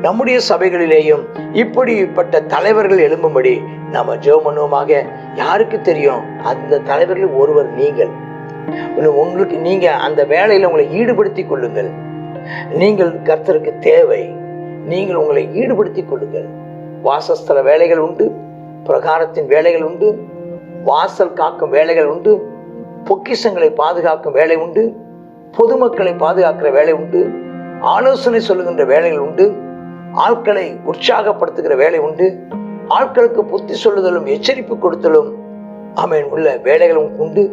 நம்முடைய சபைகளிலேயும் இப்படிப்பட்ட தலைவர்கள் எழும்பும்படி நம்ம ஜெபம் பண்ணுவோமாக. யாருக்கு தெரியும், அந்த தலைவர்கள் ஒருவர் நீங்கள். உங்களுக்கு நீங்க அந்த வேலையில உங்களை ஈடுபடுத்திக் கொள்ளுங்கள். நீங்கள் கர்த்தருக்கு தேவை. நீங்கள் உங்களை ஈடுபடுத்திக் கொள்ளுங்கள். வாசஸ்தல வேலைகள் உண்டு, பிரகாரத்தின் வேலைகள் உண்டு, வாசல் காக்கும் வேலைகள் உண்டு, பொக்கிஷங்களை பாதுகாக்கும் வேலை உண்டு, பொதுமக்களை பாதுகாக்கிற வேலை உண்டு, ஆலோசனை சொல்லுகின்ற வேலைகள் உண்டு, ஆட்களை உற்சாகப்படுத்துகிற வேலை உண்டு, ஆட்களுக்கு புத்தி சொல்லுதலும் எச்சரிப்பு கொடுத்தலும் ஆமென் உள்ள வேலைகளும் உண்டு,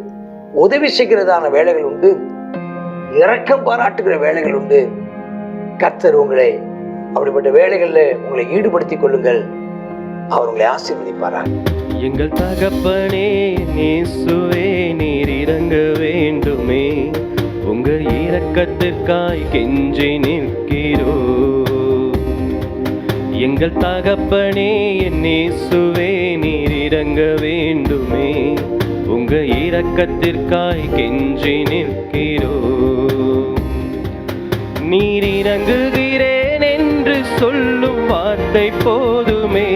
உதவி செய்கிறதான வேலைகள் உண்டு, இரக்கம் பாராட்டுகிற வேலைகள் உண்டு. கர்த்தர் உங்களை அப்படிப்பட்ட வேலைகளில் உங்களை ஈடுபடுத்திக் கொள்ளுங்கள். அவர் உங்களை ஆசீர்வதிப்பாராக. எங்கள் தகப்பனே இயேசுவே, நீர் இறங்க வேண்டுமே, உங்க இரக்கத்திற்காய் கெஞ்சி நிற்கிறோ. எங்கள் தகப்பனே இயேசுவே, நீர் இறங்க வேண்டுமே, உங்க இரக்கத்திற்காய் கெஞ்சி நிற்கிறோ. நீர் இறங்குகிறேன் என்று சொல்லும் வார்த்தை போதுமே,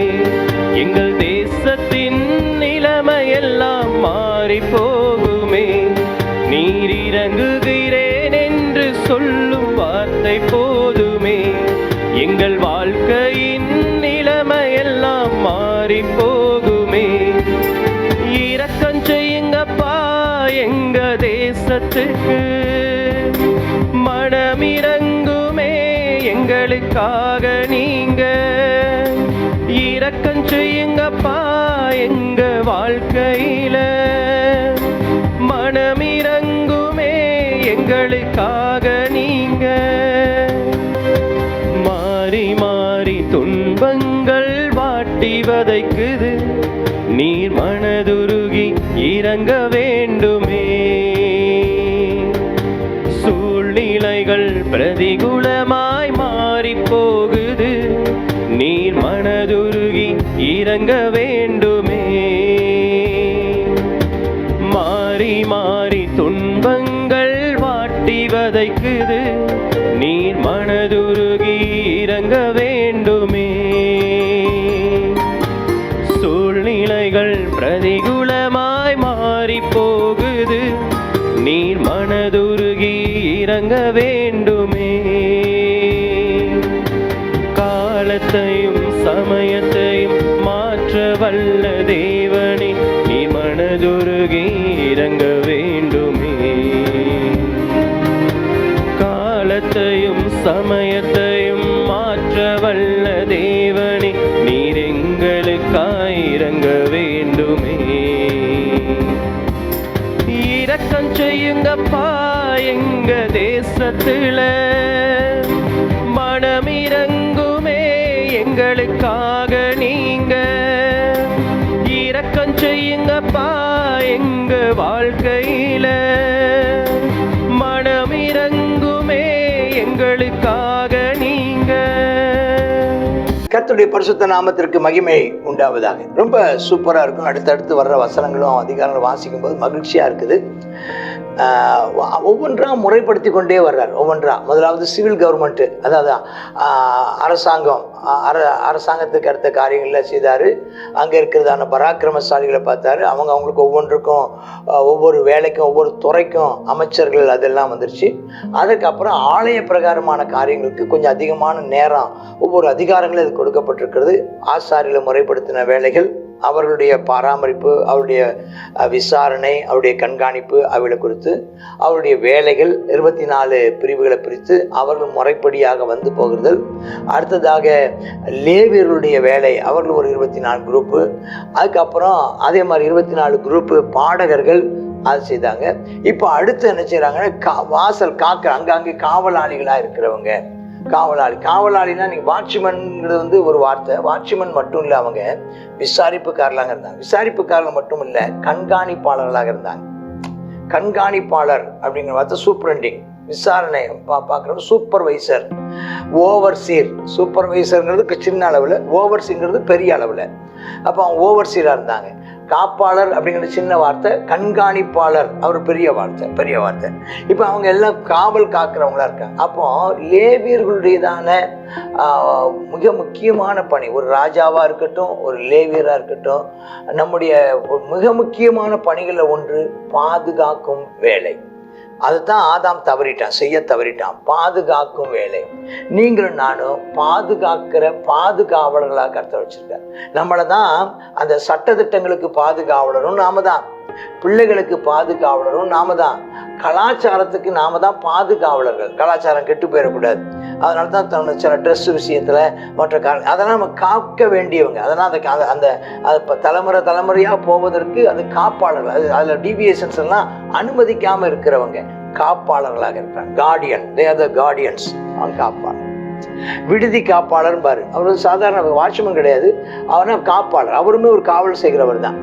எங்கள் தேசத்தின் நிலைமையெல்லாம் மாறி போகுமே. நீர் இறங்குகிறேன் என்று சொல்லும் வார்த்தை போதுமே, எங்கள் வாழ்க்கையின் நிலைமையெல்லாம் மாறி போகுமே. இரக்கம் செய்யுங்கப்பா எங்க தேசத்துக்கு, மனமிரங்குமே எங்களுக்காக நீங்க. இரக்கம் செய்யுங்கப்பா எங்க வாழ்க்கையில, மனமிரங்குமே எங்களுக்காக நீங்க. மாறி மாறி துன்பங்கள் வாட்டி வதைக்குது, நீர் மனதுருகி இறங்க வேண்டுமே. சூழ்நிலைகள் பிரதிகூலமாய் மாறி போகுது, நீர் மனதுருகி இறங்க வேண்டுமே. மாறி மாறி துன்பங்கள் வாட்டி வதைக்குது, நீர் மனதுருகி இறங்க வேண்டுமே. சூழ்நிலைகள் பிரதிகூலமாய் மாறி போகுது, நீர் மனதுருகி இறங்க வேண்டுமே. காலத்தையும் சமயத்தையும் மாற்ற வல்ல தேவனே, நீர் மனதுருகி இறங்க வேண்டுமே. காலத்தையும் சமயத்தையும் மாற்ற வல்ல தேவனே, நீர் எங்களுக்காய் இறங்க வேண்டுமே. இரக்கம் செய்யுங்கப்பா எங்க தேசத்துல, மனமிரங்குமே எங்களுக்காக நீங்க. இரக்கம் செய்யுங்கப்பா எங்க வாழ்க்கையில, மனமிரங்குமே எங்களுக்காக நீங்க. கர்த்தருடைய பரிசுத்த நாமத்திற்கு மகிமை உண்டாவதாக. ரொம்ப சூப்பராக இருக்கும். அடுத்தடுத்து வர்ற வசனங்களும் அதிகாரங்கள் வாசிக்கும் போது மகிழ்ச்சியாக இருக்குது. ஒவ்வொன்றா முறைப்படுத்தி கொண்டே வர்றார். ஒவ்வொன்றா முதலாவது சிவில் கவர்மெண்ட்டு, அதாவது அரசாங்கத்துக்கு அடுத்த காரியங்களில் செய்தார். அங்கே இருக்கிறதான பராக்கிரமசாலிகளை பார்த்தாரு. அவங்களுக்கு ஒவ்வொன்றுக்கும் ஒவ்வொரு வேலைக்கும் ஒவ்வொரு துறைக்கும் அமைச்சர்கள் அதெல்லாம் வந்துருச்சு. அதுக்கப்புறம் ஆலய பிரகாரமான காரியங்களுக்கு கொஞ்சம் அதிகமான நேரம் ஒவ்வொரு அதிகாரங்களும் இது கொடுக்கப்பட்டிருக்கிறது. ஆசாரியில் முறைப்படுத்தின வேலைகள், அவர்களுடைய பராமரிப்பு, அவருடைய விசாரணை, அவருடைய கண்காணிப்பு, அவளை குறித்து அவருடைய வேலைகள் 24 பிரிவுகளை பிரித்து அவர்கள் முறைப்படியாக வந்து போகிறதல். அடுத்ததாக லேவியர்களுடைய வேலை, அவர்கள் ஒரு 24 குரூப்பு. அதுக்கப்புறம் அதே மாதிரி 24 குரூப்பு பாடகர்கள் அது செய்தாங்க. இப்போ அடுத்து என்ன செய்கிறாங்கன்னா, வாசல் காக்க அங்கங்கே காவலாளிகளாக இருக்கிறவங்க. காவலாளினா நீங்கள் வாட்ச்மேன்ங்கிறது ஒரு வார்த்தை. வாட்ச்மேன் மட்டும் இல்லை, அவங்க விசாரிப்புக்காரர்களாக இருந்தாங்க. விசாரிப்புக்காரர்கள் மட்டும் இல்லை, கண்காணிப்பாளர்களாக இருந்தாங்க. கண்காணிப்பாளர் அப்படிங்கிற வார்த்தை சூப்பரண்டிங், விசாரணை பார்க்குறவங்க. Supervisor, overseer. சூப்பர்வைசருங்கிறது சின்ன அளவில், ஓவர்சீங்கிறது பெரிய அளவில். அப்போ அவங்க ஓவர்சீராக இருந்தாங்க. காப்பாளர் அப்படிங்கிற சின்ன வார்த்தை, கண்காணிப்பாளர் அவர் பெரிய வார்த்தை. இப்போ அவங்க எல்லாம் காவல் காக்கிறவங்களா இருக்காங்க. அப்போ லேவியர்களுடையதான மிக முக்கியமான பணி, ஒரு ராஜாவாக இருக்கட்டும், ஒரு லேவியராக இருக்கட்டும், நம்முடைய மிக முக்கியமான பணிகளில் ஒன்று பாதுகாக்கும் வேலை. அதுதான் ஆதாம் செய்ய தவறிட்டான். பாதுகாக்கும் வேலை. நீங்களும் நானும் பாதுகாக்கிற பாதுகாவலர்களாக கர்த்தர் வச்சிருக்கார். நம்மளை தான் அந்த சட்டதிட்டங்களுக்கு பாதுகாவலரும் நாம தான், பிள்ளைகளுக்கு பாதுகாவலரும் நாம தான், கலாச்சாரத்துக்கு நாம தான் பாதுகாவலர்கள். கலாச்சாரம் கெட்டு போயிடக்கூடாது. அதனால தான் சில ட்ரெஸ் விஷயத்தில் மற்ற அதெல்லாம் நம்ம காக்க வேண்டியவங்க. அதனால் அந்த தலைமுறையாக போவதற்கு அது காப்பாளர்கள். அதில் டீவியேஷன்ஸ் எல்லாம் அனுமதிக்காமல் இருக்கிறவங்க காப்பாளர்களாக இருக்கிறாங்க. Guardian, they are the guardians. அவன் காப்பாளர். விடுதி காப்பாளர் பாரு, அவர் சாதாரண வாட்ச்மேன் கிடையாது, அவனா காப்பாளர். அவருமே ஒரு காவல் செய்கிறவர் தான்.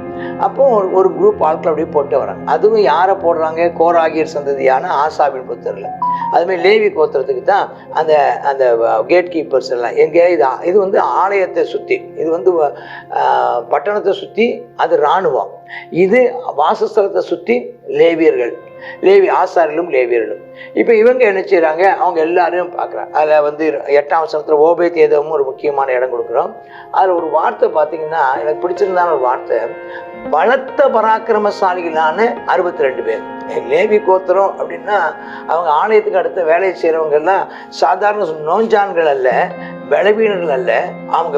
அப்போ ஒரு குரூப் ஆட்கள் அப்படியே போட்டு வராங்க. அதுவும் யாரை போடுறாங்க? கோராகியர் சந்ததியான ஆசாபின் புத்தரில். அதுமாதிரி லேவி கோத்திரத்துக்கு தான் அந்த அந்த கேட் கீப்பர்ஸ் எல்லாம். எங்கே இது வந்து ஆலயத்தை சுற்றி, இது வந்து பட்டணத்தை சுற்றி அது இராணுவம், இது வாசஸ்தலத்தை சுற்றி லேவியர்கள், ஆசாரிலும் லேவியர்களும். இப்போ இவங்க என்ன செய்கிறாங்க? அவங்க எல்லாரையும் பார்க்குறாங்க. அதில் வந்து 8ஆம் வசனத்தில் ஓபேத் ஏதோமும் ஒரு முக்கியமான இடம் கொடுக்குறோம். அதில் ஒரு வார்த்தை பார்த்தீங்கன்னா எனக்கு பிடிச்சிருந்தான ஒரு வார்த்தை, பலத்த பராக்கிரமசாலிகளான 62 பேர். லேவி கோத்திரம் அப்படின்னா அவங்க ஆலயத்துக்கு அடுத்த வேலையை செய்கிறவங்கெல்லாம் சாதாரண நோஞ்சான்கள் அல்ல, பலவீனர்கள் அல்ல. அவங்க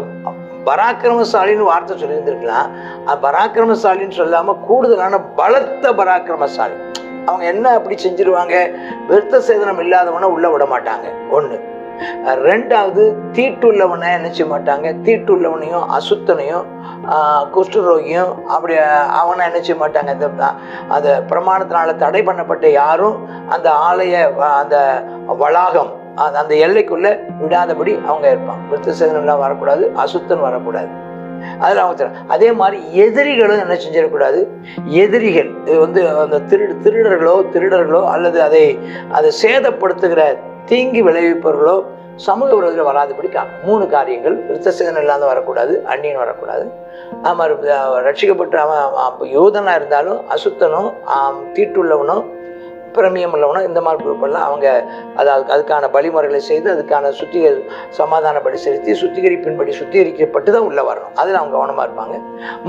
பராக்கிரமசாலின்னு வார்த்தை சொல்லியிருந்திருக்கலாம். பராக்கிரமசாலின்னு சொல்லாமல் கூடுதலான பலத்த பராக்கிரமசாலி. அவங்க என்ன அப்படி செஞ்சிருவாங்க? விருத்த சேதனம் இல்லாதவனை உள்ள விட மாட்டாங்க. ஒன்று. ரெண்டாவது, தீட்டுள்ளவனை என்ன செய்ய மாட்டாங்க? தீட்டுள்ளவனையும் அசுத்தனையும் குஷ்டரோகியும் அப்படி அவனை என்ன செய்ய மாட்டாங்க? அந்த பிரமாணத்தினால தடை பண்ணப்பட்ட யாரும் அந்த ஆலய அந்த வளாகம் அந்த எல்லைக்குள்ள விடாதபடி அவங்க இருப்பாங்க. விருத்த சேதனம் எல்லாம் வரக்கூடாது, அசுத்தன் வரக்கூடாது. அதில் அவங்க அதே மாதிரி எதிரிகளும் என்ன செஞ்சிடக்கூடாது? எதிரிகள் இது வந்து அந்த திருடர்களோ அல்லது அதை சேதப்படுத்துகிற தீங்கி விளைவிப்பவர்களோ சமூக விரோதிகள் வராதபடி 3 காரியங்கள். விருத்த சேதனம் இல்லாத வரக்கூடாது, அந்நியன் வரக்கூடாது. அது மாதிரி ரட்சிக்கப்பட்டு அவன் யோதனாக இருந்தாலும் அசுத்தனும் தீட்டுள்ளவனும் பிரமியம் உள்ளவனும் இந்த மாதிரி குரூப்பெல்லாம் அவங்க அதுக்கான வழிமுறைகளை செய்து அதுக்கான சமாதானப்படி செலுத்தி சுத்திகரிப்பின்படி சுத்திகரிக்கப்பட்டு தான் உள்ளே வரணும். அதில் அவங்க கவனமாக இருப்பாங்க.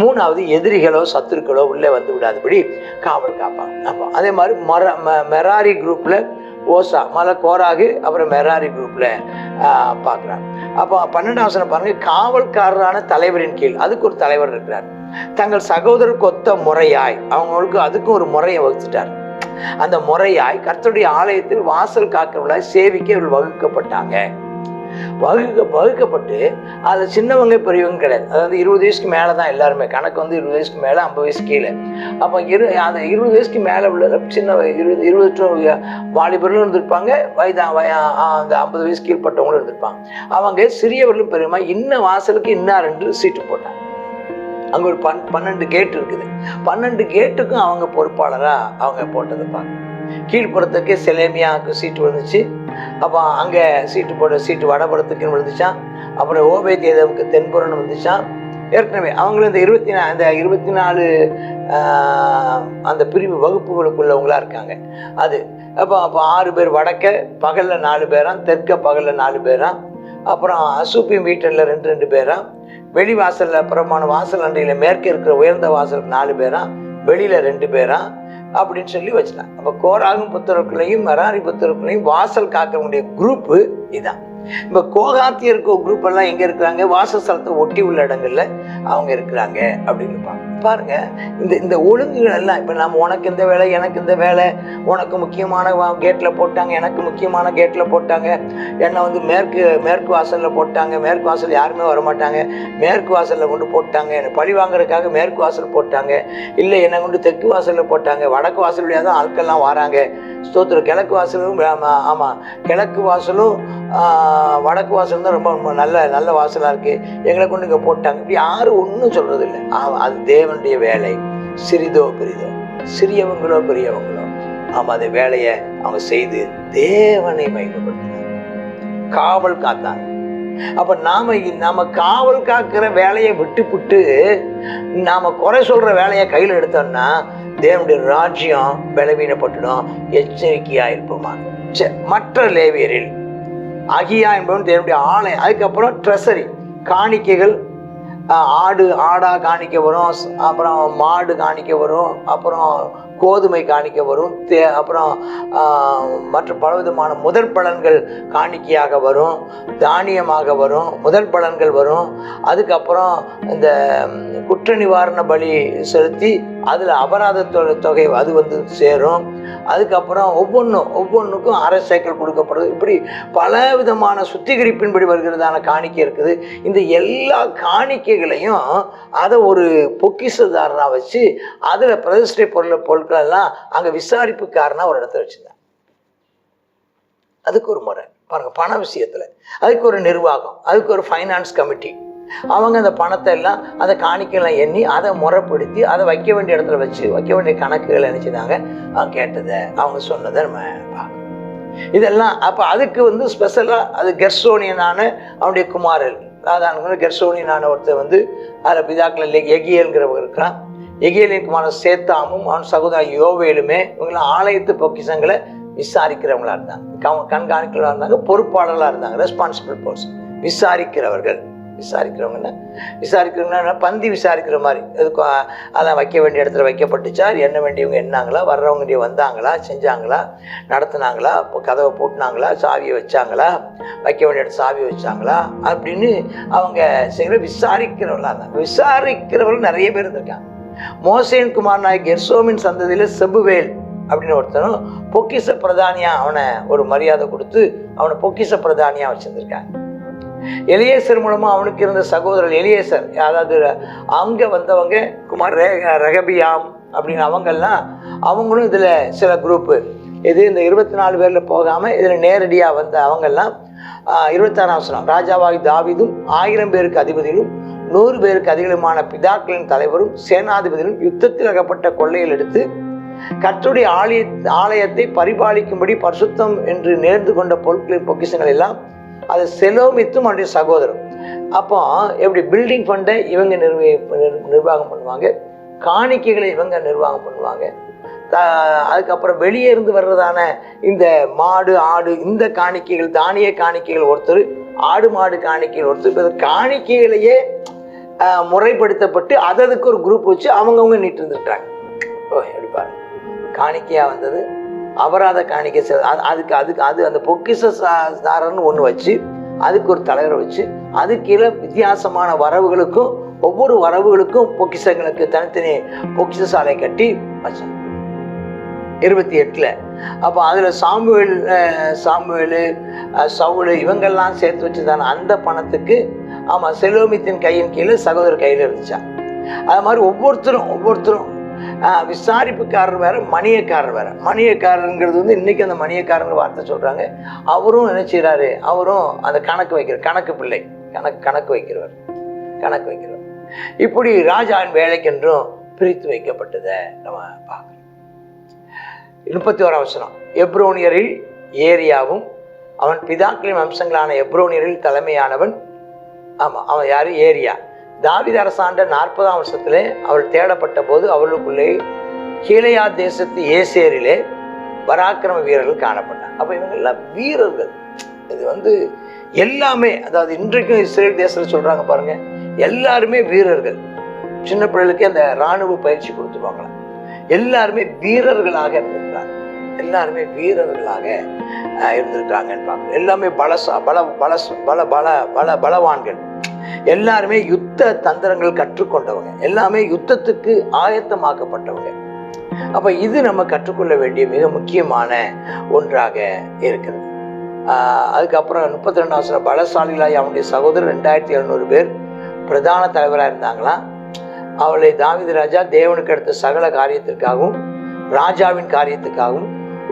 3வது, எதிரிகளோ சத்துருக்களோ உள்ளே வந்து விடாதபடி காவல் காப்பாங்க. அப்போ அதே மாதிரி மெராரி குரூப்பில் ஓசா, கோராகு, அப்புறம் மெராரி குரூப்பில் பார்க்குறாங்க. அப்போ 12ஆம் வசனம் பாருங்கள், காவல்காரரான தலைவரின் கீழ் அதுக்கு ஒரு தலைவர் இருக்கிறார். தங்கள் சகோதரருக்கு ஒத்த முறையாய் அவங்களுக்கு அதுக்கும் ஒரு முறையை வகுத்துட்டார். அந்த முறையாய் கர்த்தருடைய ஆலயத்தில் வாசல் காக்கிறவர்களாய் சேவிக்க இவர்கள் வகுக்கப்பட்டு அதில் சின்னவங்க பெரியவங்க கிடையாது. அதாவது 20 வயசுக்கு மேலே தான் எல்லாருமே. கணக்கு வந்து 20 வயசுக்கு மேலே, 50 வயசு கீழே. அப்போ அந்த 20 வயசுக்கு மேலே உள்ள சின்ன 20 வாலிபர்களும் இருந்திருப்பாங்க, அந்த 50 வயசு கீழ்பட்டவங்களும் இருந்திருப்பாங்க. அவங்க சிறியவர்களும் பெரியமா இன்ன வாசலுக்கு இன்னார் என்று சீட்டு போட்டாங்க. அங்கே ஒரு 12 கேட் இருக்குது. 12 கேட்டுக்கும் அவங்க பொறுப்பாளராக அவங்க போட்டதை பார்க்க. கீழ்ப்புறத்துக்கு செலேமியாவுக்கு சீட்டு விழுந்துச்சு. அப்போ அங்கே சீட்டு வடபுறத்துக்குன்னு விழுந்துச்சான். அப்புறம் ஓபேத் ஏதோமுக்கு தென்புறம்னு வந்துச்சான். ஏற்கனவே அவங்களும் இந்த 24 அந்த பிரிவு வகுப்புகளுக்குள்ளவங்களா இருக்காங்க. அப்போ 6 பேர் வடக்க பகலில் 4 பேராம், தெற்க பகலில் 4 பேராம், அப்புறம் அசூப்பியும் வீட்டில் 2 பேராம், வெளி வாசலில் புறமான வாசல் அண்டையில் மேற்க இருக்கிற உயர்ந்த வாசலுக்கு 4 பேராம், வெளியில் 2 பேராம் அப்படின்னு சொல்லி வச்சுட்டாங்க. அப்போ கோராகும் புத்தருக்குள்ளையும் மெராரி புத்தருக்குள்ளையும் வாசல் காக்கக்கூடிய குரூப்பு இதான். இப்போ கோகாத்தியருக்கு குரூப் எல்லாம் எங்கே இருக்கிறாங்க? வாசஸ்தலத்தை ஒட்டி உள்ள இடங்கள்ல அவங்க இருக்கிறாங்க அப்படின்னு பாருங்க. இந்த ஒழுங்குகள் எல்லாம் இப்போ நம்ம உனக்கு இந்த வேலை, எனக்கு இந்த வேலை, உனக்கு முக்கியமான கேட்டில் போட்டாங்க, எனக்கு முக்கியமான கேட்டில் போட்டாங்க, என்னை வந்து மேற்கு வாசலில் போட்டாங்க, மேற்கு வாசல் யாருமே வரமாட்டாங்க, மேற்கு வாசலில் கொண்டு போட்டாங்க, என்னை பழி வாங்குறதுக்காக மேற்கு வாசல் போட்டாங்க, இல்லை என்னை கொண்டு தெற்கு வாசலில் போட்டாங்க, வடக்கு வாசல் வழியாக தான் ஆட்கள்லாம் வராங்க, ஸ்தோத்திரம். கிழக்கு வாசலும் ஆமாம், கிழக்கு வாசலும் வடக்கு வாசல் தான் ரொம்ப நல்ல வாசலாக இருக்குது, எங்களை கொண்டு இங்கே போட்டாங்க. இப்படி யாரும் ஒன்றும் சொல்கிறது இல்லை. அது தேவனுடைய வேலை. சிறிதோ பெரிதோ, சிறியவங்களோ பெரியவங்களோ, ஆமாம், அந்த வேலையை அவங்க செய்து தேவனை மகிமைப்படுத்தினாங்க, காவல் காத்தாங்க. அப்ப நாம காவல் காக்கிற வேலையை விட்டுப்புட்டு நாம குறை சொல்ற வேலையை கையில் எடுத்தோம்னா தேவனுடைய ராஜ்யம் பலவீனப்பட்டுடும். எச்சரிக்கையா இருப்போமா. மற்ற லேவியரில் அகியா என்பவன் தேவனுடைய ஆலை. அதுக்கப்புறம் ட்ரெஸரி, காணிக்கைகள், ஆடா காணிக்க வரும், அப்புறம் மாடு காணிக்க வரும், அப்புறம் கோதுமை காணிக்க வரும், அப்புறம் மற்ற பலவிதமான முதற் பலன்கள் காணிக்கையாக வரும், தானியமாக வரும், முதற் பலன்கள் வரும். அதுக்கப்புறம் இந்த குற்ற நிவாரண பலி செலுத்தி அதில் அபராத தொகை அது வந்து சேரும். அதுக்கப்புறம் ஒவ்வொன்றுக்கும் அரை சேக்கல் கொடுக்கப்படுது. இப்படி பல விதமான சுத்திகரிப்பின்படி வருகிறதான காணிக்கை இருக்குது. இந்த எல்லா காணிக்கைகளையும் அதை ஒரு பொக்கிஷதாரனாக வச்சு அதில் பிரதிஷ்டை பொருட்கள் எல்லாம் அங்கே விசாரிப்புக்காரனா ஒரு இடத்துல வச்சுருந்தாங்க. அதுக்கு ஒரு முறை பாருங்க, பண விஷயத்தில் அதுக்கு ஒரு நிர்வாகம், அதுக்கு ஒரு ஃபைனான்ஸ் கமிட்டி. அவங்க அந்த பணத்தை எல்லாம் அந்த காணிக்கையெல்லாம் எண்ணி அதை முறைப்படுத்தி அதை வைக்க வேண்டிய இடத்துல வச்சு வைக்க வேண்டிய கணக்குகள் நினைச்சுதாங்க அவங்க கேட்டதை அவங்க சொன்னதை நம்ம பார்க்கணும். இதெல்லாம் அப்போ அதுக்கு வந்து ஸ்பெஷலாக அது கெர்சோனியனான அவனுடைய குமாரல் சாதாரண கெர்சோனியனான ஒருத்தர் வந்து அதில் பிதாக்கள் எகியல்ங்கிறவங்க இருக்கிறான். எகியலின் குமாரன் சேத்தாமும் அவன் சகோதரன் யோவேலுமே இவங்களாம் ஆலயத்து பொக்கிஷங்களை விசாரிக்கிறவங்களா இருந்தாங்க, கண்காணிக்கிறவங்களா இருந்தாங்க, பொறுப்பாளர்களாக இருந்தாங்க, ரெஸ்பான்சிபிள் பர்சன். விசாரிக்கிறவங்கன்னா பந்தி விசாரிக்கிற மாதிரி. அதுக்கு அதான் வைக்க வேண்டிய இடத்துல வைக்கப்பட்டுச்சா, என்ன வேண்டியவங்க என்னாங்களா, வர்றவங்க வந்தாங்களா, செஞ்சாங்களா, நடத்துனாங்களா, கதவை போட்டுனாங்களா, சாவியை வச்சாங்களா, வைக்க வேண்டிய இடத்துல சாவியை வச்சாங்களா அப்படின்னு அவங்க செய்கிற விசாரிக்கிறவங்களா இருந்தாங்க. விசாரிக்கிறவர்கள் நிறைய பேர் இருந்திருக்காங்க. மோசேன் குமார் நாயக் கெர்சோமின் சந்ததியில் செபுவேல் அப்படின்னு ஒருத்தனும் பொக்கிஷ பிரதானியா அவனை ஒரு மரியாதை கொடுத்து அவனை பொக்கிஷ பிரதானியா வச்சிருந்திருக்காங்க. எலியேசர் மூலமா அவனுக்கு இருந்த சகோதரர் எலியேசர், அதாவது அங்க வந்தவங்க குமார் ரெகபியாம் அப்படின்னு அவங்களும் இதுல சில குரூப்பு. இது இந்த 24 பேர்ல போகாம இதுல நேரடியா வந்த அவங்கெல்லாம் 26ஆம் வசனம், ராஜாவாகி தாவீதும் 1000 பேருக்கு அதிபதிகளும் 100 பேருக்கு அதிகமான பிதாக்களின் தலைவரும் சேனாதிபதிகளும் யுத்தத்தில் அகப்பட்ட கொள்ளையில் எடுத்து கர்த்தருடைய ஆலயத்தை பரிபாலிக்கும்படி பரிசுத்தம் என்று நேர்ந்து கொண்ட பொருட்களின் பொக்கிஷங்கள் எல்லாம் அது செலோமித்தும் அவனுடைய சகோதரன். அப்போ எப்படி பில்டிங் ஃபண்டை இவங்க நிர்வாகம் பண்ணுவாங்க, காணிக்கைகளை இவங்க நிர்வாகம் பண்ணுவாங்க. அதுக்கப்புறம் வெளியே இருந்து வர்றதான இந்த மாடு ஆடு இந்த காணிக்கைகள் தானிய காணிக்கைகள் ஒருத்தர், ஆடு மாடு காணிக்கைகள் ஒருத்தர். இப்போ காணிக்கைகளையே முறைப்படுத்தப்பட்டு அதுக்கு ஒரு குரூப் வச்சு அவங்கவுங்க நீட்டு இருந்துட்டாங்க. எப்படி பாருங்க, காணிக்கையா வந்தது அபராத காணிக்கை, அதுக்கு அந்த பொக்கிஷதாரன்னு ஒன்று வச்சு அதுக்கு ஒரு தலைவரை வச்சு அது கீழே வித்தியாசமான வரவுகளுக்கும் ஒவ்வொரு வரவுகளுக்கும் பொக்கிஷங்களுக்கு தனித்தனி பொக்கிஷ சாலை கட்டி வச்சாங்க 28. அப்போ அதில் சாமுவேலு சவுலு இவங்கெல்லாம் சேர்த்து வச்சுதானே அந்த பணத்துக்கு ஆமாம் செலோமித்தின் கையின் கீழே சகோதரர் கையில் இருந்துச்சா. அது மாதிரி ஒவ்வொருத்தரும் விசாரிப்புக்காரர் வேற, மணியக்காரர் வேற. மணியக்காரருங்கிறது வந்து இன்னைக்கு அந்த மணியக்காரங்க வார்த்தை சொல்றாங்க. அவரும் என்ன செய்யறாரு, அவரும் அந்த கணக்கு பிள்ளை, கணக்கு வைக்கிறவர். இப்படி ராஜாவின் வேலைக்கென்றும் பிரித்து வைக்கப்பட்டதை நம்ம பார்க்கிறோம். 31ஆம் வசனம், எப்ரோனியரில் ஏரியாவும் அவன் பிதாக்களின் வம்சங்களான எப்ரோனியரில் தலைமையானவன். அவன் யாரு, ஏரியா. தாவீது அரசாண்ட 40ஆம் வருஷத்திலே அவள் தேடப்பட்ட போது அவர்களுக்குள்ளே கீலேயா தேசத்து ஏசேரிலே பராக்கிரம வீரர்கள் காணப்பட்டாங்க. அப்போ இவங்கெல்லாம் வீரர்கள். இது வந்து எல்லாமே, அதாவது இன்றைக்கும் இஸ்ரேல் தேசத்தில் சொல்றாங்க பாருங்க, எல்லாருமே வீரர்கள். சின்ன பிள்ளைகளுக்கு அந்த இராணுவ பயிற்சி கொடுத்துருவாங்களாம். எல்லாருமே வீரர்களாக இருந்திருக்காங்க, இருந்திருக்காங்கன்னு பார்க்கணும். எல்லாமே பலவான்கள், எல்லாருமே யுத்த தந்திரங்கள் கற்றுக்கொண்டவங்க, எல்லாமே யுத்தத்துக்கு ஆயத்தமாக்கப்பட்டவங்க. அப்ப இது நம்ம கற்றுக்கொள்ள வேண்டிய மிக முக்கியமான ஒன்றாக இருக்கிறது. அதுக்கப்புறம் 32ஆம் வசனம், பலசாலிகளாய் அவனுடைய சகோதரர் 2700 பேர் பிரதான தலைவராக இருந்தாங்களாம். அவளை தாவீது ராஜா தேவனுக்கு அடுத்த சகல காரியத்திற்காகவும் ராஜாவின் காரியத்துக்காகவும்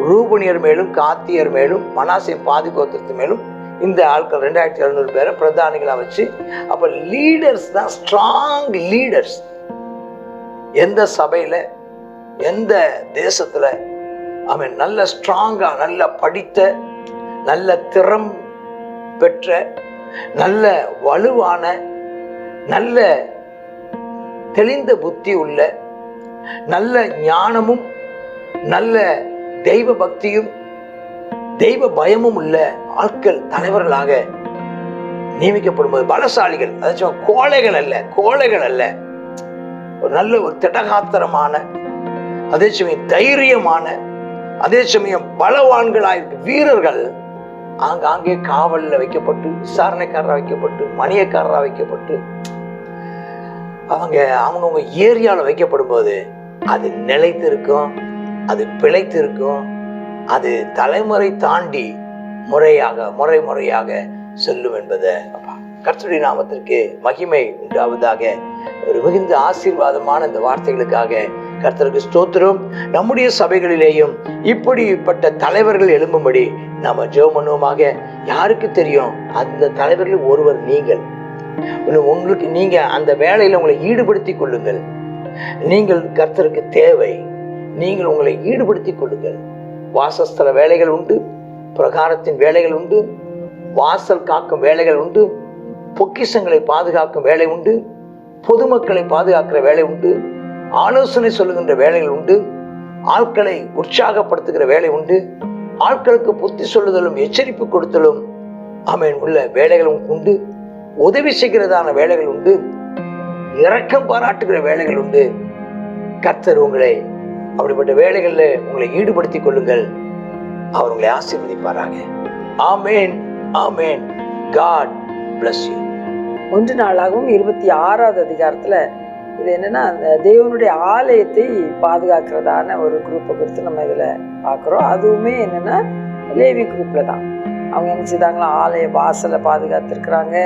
ரூபனியர் மேலும் காத்தியர் மேலும் மனாசே பாதி கோத்திரத்து மேலும் இந்த ஆட்கள் 2700 பேரை பிரதானிகளாக வச்சு, அப்போ லீடர்ஸ் தான், ஸ்ட்ராங் லீடர்ஸ். எந்த சபையில் எந்த தேசத்தில் அவன் நல்ல ஸ்ட்ராங்காக, நல்ல படித்த, நல்ல திறம் பெற்ற, நல்ல வலுவான, நல்ல தெளிந்த புத்தி உள்ள, நல்ல ஞானமும் நல்ல தெய்வ பக்தியும் தெய்வ பயமும் உள்ள ஆட்கள் தலைவர்களாக நியமிக்கப்படும்போது பலசாலிகள், அதாச்சும் கோழைகள் அல்ல, ஒரு நல்ல ஒரு திடகாத்திரமான, அதே சமயம் தைரியமான, அதே சமயம் பலவான்களாயிருக்க வீரர்கள் ஆங்காங்கே காவல்ல வைக்கப்பட்டு, விசாரணைக்காரராக வைக்கப்பட்டு, மணியக்காரராக வைக்கப்பட்டு, அவங்கவுங்க ஏரியாவில் வைக்கப்படும் போது அது நிலைத்து இருக்கும், அது பிழைத்து இருக்கும், அது தலைமுறை தாண்டி முறையாக செல்லும் என்பதை கர்த்தருடைய நாமத்திற்கு மகிமை உண்டாவதாக. ஒரு மிகுந்த ஆசீர்வாதமான இந்த வார்த்தைகளுக்காக கர்த்தருக்கு ஸ்தோத்திரம். நம்முடைய சபைகளிலேயும் இப்படிப்பட்ட தலைவர்கள் எழும்பும்படி நம்ம ஜெபம் பண்ணுவோமாக. யாருக்கு தெரியும், அந்த தலைவர்கள் ஒருவர் நீங்கள். நீங்க அந்த வேலையில உங்களை ஈடுபடுத்திக் கொள்ளுங்கள். நீங்கள் கர்த்தருக்கு தேவை. நீங்கள் உங்களை ஈடுபடுத்திக் கொள்ளுங்கள். வாசஸ்தல வேலைகள் உண்டு, பிரகாரத்தின் வேலைகள் உண்டு, வாசல் காக்கும் வேலைகள் உண்டு, பொக்கிஷங்களை பாதுகாக்கும் வேலை உண்டு, பொதுமக்களை பாதுகாக்கிற வேலை உண்டு, ஆலோசனை சொல்லுகின்ற வேலைகள் உண்டு, ஆட்களை உற்சாகப்படுத்துகிற வேலை உண்டு, ஆட்களுக்கு புத்தி சொல்லுதலும் எச்சரிப்பு கொடுத்தலும் உள்ள வேலைகளும் உண்டு, உதவி செய்கிறதான வேலைகள் உண்டு, இரக்கம் பாராட்டுகிற வேலைகள் உண்டு. கர்த்தர் உங்களை அப்படிப்பட்ட வேலைகளில் உங்களை ஈடுபடுத்திக் கொள்ளுங்கள். அவர் உங்களை ஆசீர்வதிப்பாராக. ஆமேன், ஆமேன். God bless you. 1 நாளாகவும் 26வது அதிகாரத்துல இது என்னன்னா, அந்த தேவனுடைய ஆலயத்தை பாதுகாக்கிறதான ஒரு குரூப்பை குறித்து நம்ம இதுல பார்க்குறோம். அதுவுமே என்னன்னா லேவி குரூப்ல தான். அவங்க என்ன செய்தாங்களா, ஆலய வாசலை பாதுகாத்திருக்கிறாங்க.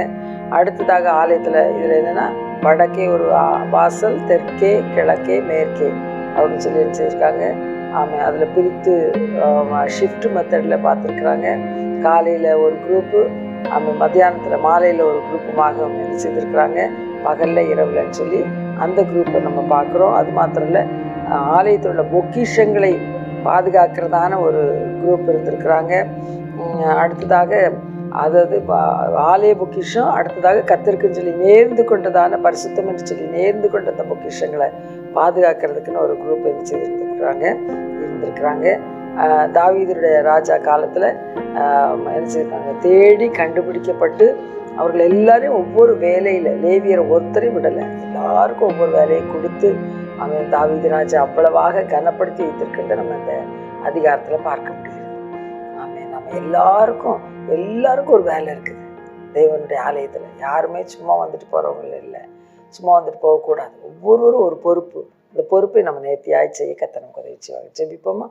அடுத்ததாக ஆலயத்துல இதுல என்னன்னா, வடக்கே ஒரு வாசல், தெற்கே, கிழக்கே, மேற்கே அப்படின்னு சொல்லி என்ன செய்திருக்காங்க. அதில் பிரித்து ஷிஃப்ட் மெத்தடில் பார்த்துருக்குறாங்க. காலையில் ஒரு குரூப்பு, மத்தியானத்தில் மாலையில் ஒரு குரூப்புமாக அவங்க என்ன செய்திருக்கிறாங்க, பகலில் இரவுலன்னு சொல்லி அந்த குரூப்பை நம்ம பார்க்குறோம். அது மாத்திரம் இல்லை, ஆலயத்தில் உள்ள பொக்கிஷங்களை பாதுகாக்கிறதான ஒரு குரூப் இருந்திருக்கிறாங்க. அடுத்ததாக அதாவது ஆலய பொக்கிஷம், அடுத்ததாக கர்த்தருக்குன்னு சொல்லி நேர்ந்து கொண்டதான பரிசுத்தம் என்று சொல்லி நேர்ந்து கொண்ட அந்த பொக்கிஷங்களை பாதுகாக்கிறதுக்குன்னு ஒரு குரூப் இருந்திருக்கிறாங்க. தாவீதுடைய ராஜா காலத்தில் என்ன செய்திருக்காங்க, தேடி கண்டுபிடிக்கப்பட்டு அவர்கள் எல்லாரையும் ஒவ்வொரு வேலையில், லேவியரை ஒருத்தரையும் விடலை, எல்லாருக்கும் ஒவ்வொரு வேலையை கொடுத்து அவன் தாவீது ராஜா அவ்வளவாக கனப்படுத்தி வைத்திருக்கிறத நம்ம இந்த அதிகாரத்தில் பார்க்க முடியுது. நம்ம எல்லாருக்கும் ஒரு வேலை இருக்குது தேவனுடைய ஆலயத்தில். யாருமே சும்மா வந்துட்டு போகிறவங்க இல்லை, சும்மா வந்துட்டு போகக்கூடாது. ஒவ்வொருவரும் ஒரு பொறுப்பு. இந்த பொறுப்பை நம்ம நேர்த்தியாய் செய்ய கர்த்தர் நமக்கு உதவி செய்வாங்க. ஜெபிப்போமா.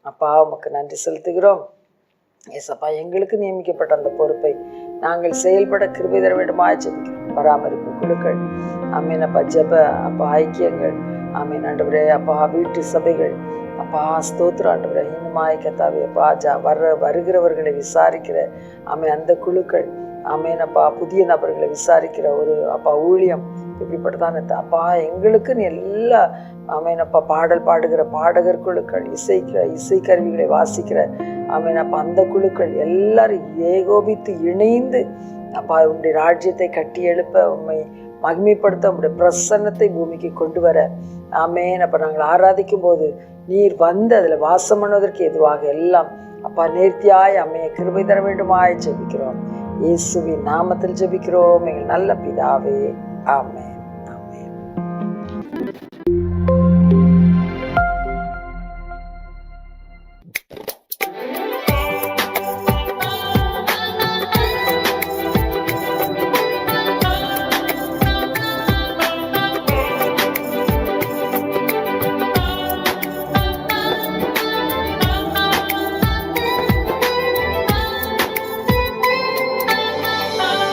அப்பா, உமக்கு நன்றி செலுத்துகிறோம். ஏசப்பா, எங்களுக்கு நியமிக்கப்பட்ட அந்த பொறுப்பை நாங்கள் செயல்பட கிருபை தர வேண்டுமாய் ஜெபிக்கிறோம். பராமரிப்பு குழுக்கள், அப்பா ஜெப அப்பா ஐக்கியங்கள், ஆண்டவரே அப்பா வீட்டு சபைகள், அப்பா ஸ்தோத்திரம் ஆண்டவரே, இன்னுமாய் கத்தாவே அப்பா வருகிறவர்களை விசாரிக்கிற அந்த குழுக்கள், அப்பா புதிய நபர்களை விசாரிக்கிற ஒரு அப்பா ஊழியம், இப்படிப்பட்டதான அப்பா எங்களுக்குன்னு எல்லா அப்பா பாடல் பாடுகிற பாடகர் குழுக்கள், இசை கருவிகளை வாசிக்கிற அப்பா அந்த குழுக்கள் எல்லாரும் ஏகோபித்து இணைந்து அப்பா உங்களுடைய ராஜ்யத்தை கட்டி எழுப்ப, உண்மை மகிமைப்படுத்த, உங்களுடைய பிரசன்னத்தை பூமிக்கு கொண்டு வர அப்போ நாங்கள் ஆராதிக்கும் போது நீர் வந்து அதில் வாசம் பண்ணுவதற்கு எதுவாக எல்லாம் அப்பா நேர்த்தியாய் அமைய கிருபை தர வேண்டுமாய் ஜெபிக்கிறோம். இயேசுவின் நாமத்தில் ஜெபிக்கிறோம் எங்கள் நல்ல பிதாவே, ஆமென்.